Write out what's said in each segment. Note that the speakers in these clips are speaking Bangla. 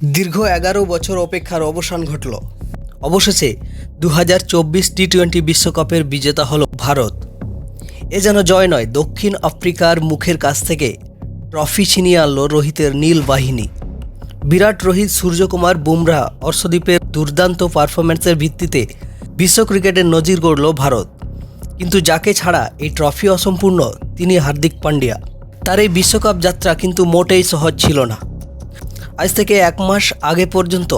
দীর্ঘ ১১ বছর অপেক্ষার অবসান ঘটল। অবশেষে ২০২৪ টি-20 বিশ্বকাপের বিজেতা হলো ভারত। এ যেন জয় নয়, দক্ষিণ আফ্রিকার মুখের কাছ থেকে ট্রফি ছিনিয়ে আনল রোহিতের নীল বাহিনী। বিরাট, রোহিত, সূর্যকুমার, বুমরাহ, অর্শদীপের দুর্দান্ত পারফরম্যান্সের ভিত্তিতে বিশ্ব ক্রিকেটের নজির গড়ল ভারত। কিন্তু যাকে ছাড়া এই ট্রফি অসম্পূর্ণ তিনি হার্দিক পান্ডিয়া। তার এই বিশ্বকাপ যাত্রা কিন্তু মোটেই সহজ ছিল না। আজ থেকে ১ মাস আগে পর্যন্ত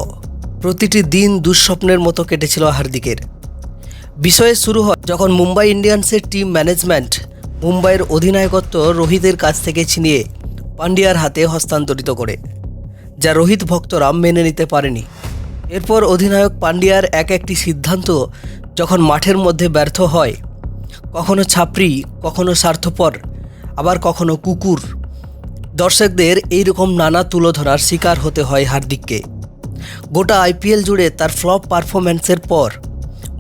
প্রতিটি দিন দুঃস্বপ্নের মতো কেটেছিল হার্দিকের। বিষয়ে শুরু হয় যখন মুম্বাই ইন্ডিয়ান্সের টিম ম্যানেজমেন্ট মুম্বাইয়ের অধিনায়কত্ব রোহিতের কাছ থেকে ছিনিয়ে পান্ডিয়ার হাতে হস্তান্তরিত করে, যা রোহিত ভক্তরা মেনে নিতে পারেনি। এরপর অধিনায়ক পান্ডিয়ার একটি সিদ্ধান্ত যখন মাঠের মধ্যে ব্যর্থ হয়, কখনো ছাপরি, কখনো স্বার্থপর, আবার কখনো কুকুর, দর্শকদের এইরকম নানা তুলোধরার শিকার হতে হয় হার্দিককে। গোটা আইপিএল জুড়ে তার ফ্লপ পারফরম্যান্সের পর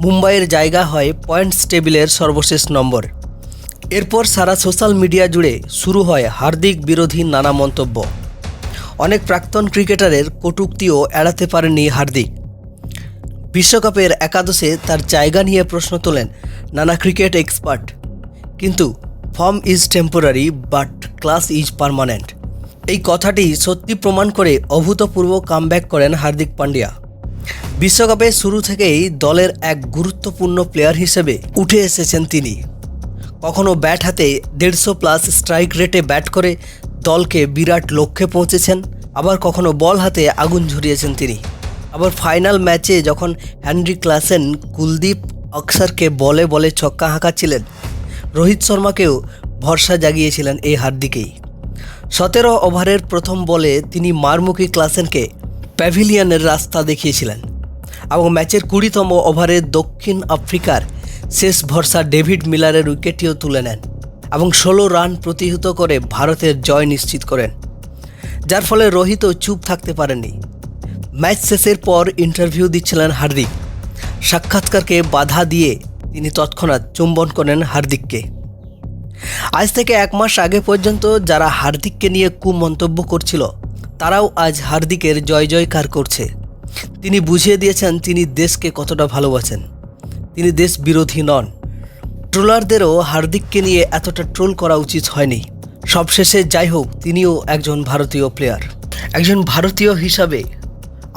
মুম্বাইয়ের জায়গা হয় পয়েন্টস টেবিলের সর্বশেষ নম্বর। এরপর সারা সোশ্যাল মিডিয়া জুড়ে শুরু হয় হার্দিক বিরোধী নানা মন্তব্য। অনেক প্রাক্তন ক্রিকেটারের কটূক্তিও এড়াতে পারেননি হার্দিক। বিশ্বকাপের একাদশে তার জায়গা নিয়ে প্রশ্ন তোলেন নানা ক্রিকেট এক্সপার্ট। কিন্তু form is temporary but class is permanent, এই কথাটি সত্যি প্রমাণ করে অভূতপূর্ব কামব্যাক করেন হার্দিক পান্ডিয়া। বিশ্বকাপের শুরু থেকেই দলের এক গুরুত্বপূর্ণ প্লেয়ার হিসেবে উঠে এসেছেন তিনি। কখনো ব্যাট হাতে 150+ স্ট্রাইক রেটে ব্যাট করে দলকে বিরাট লক্ষ্যে পৌঁছেছেন, আবার কখনো বল হাতে আগুন ঝরিয়েছেন তিনি। আবার ফাইনাল ম্যাচে যখন হেনরি ক্লাসেন কুলদীপ অক্সারকে বলে বলে ছক্কা হাঁকাচ্ছিলেন, রোহিত শর্মাকেও ভরসা জাগিয়েছিলেন এই হার্দিকেই। 17 ওভারের প্রথম বলে তিনি মারমুখী ক্লাসেনকে প্যাভিলিয়নের রাস্তা দেখিয়েছিলেন এবং ম্যাচের 20তম ওভারে দক্ষিণ আফ্রিকার শেষ ভরসা ডেভিড মিলারের উইকেটটিও তুলে নেন এবং 16 রান প্রতিহত করে ভারতের জয় নিশ্চিত করেন, যার ফলে রোহিতও চুপ থাকতে পারেননি। ম্যাচ শেষের পর ইন্টারভিউ দিচ্ছিলেন হার্দিক। সাক্ষাৎকারকে বাধা দিয়ে তিনি তৎক্ষণাৎ চুম্বন করেন হার্দিককে। আজ থেকে 1 মাস আগে পর্যন্ত যারা হার্দিককে নিয়ে কুমন্তব্য করছিল, তারাও আজ হার্দিকের জয় জয়কার করছে। তিনি বুঝিয়ে দিয়েছেন তিনি দেশকে কতটা ভালোবাসেন, তিনি দেশ বিরোধী নন। ট্রোলারদেরও হার্দিককে নিয়ে এতটা ট্রোল করা উচিত হয়নি। সবশেষে যাই হোক, তিনিও একজন ভারতীয় প্লেয়ার। একজন ভারতীয় হিসাবে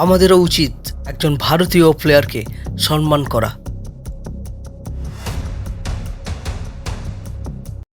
আমাদেরও উচিত একজন ভারতীয় প্লেয়ারকে সম্মান করা।